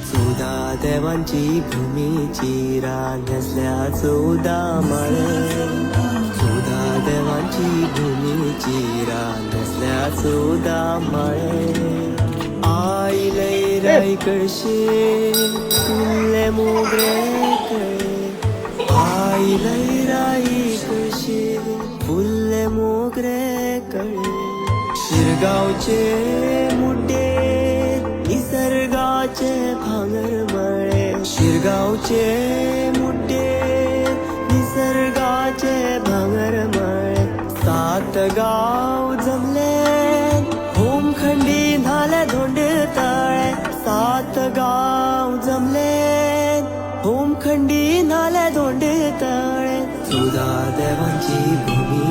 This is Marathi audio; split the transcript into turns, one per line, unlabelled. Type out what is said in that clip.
सुधा देवांची भूमीची रांगसल्या चौदा मळे सुधा देवांची भूमीची रांगसल्या चौदा मळे आई लई राई कळशे फुल्ले मोगरे कळे आई लई राई कळशे फुल्ले मोगरे कळे शिरगावचे मुड्डे निसर्गाचे भांगरमळे शिरगावचे मुड्डे निसर्गाचे भांगरमळे सात गाव जमले होमखंडी नाले धोंड तळे सात गाव जमले होमखंडी नाले धोंड तळे सुधा देवांची भूमी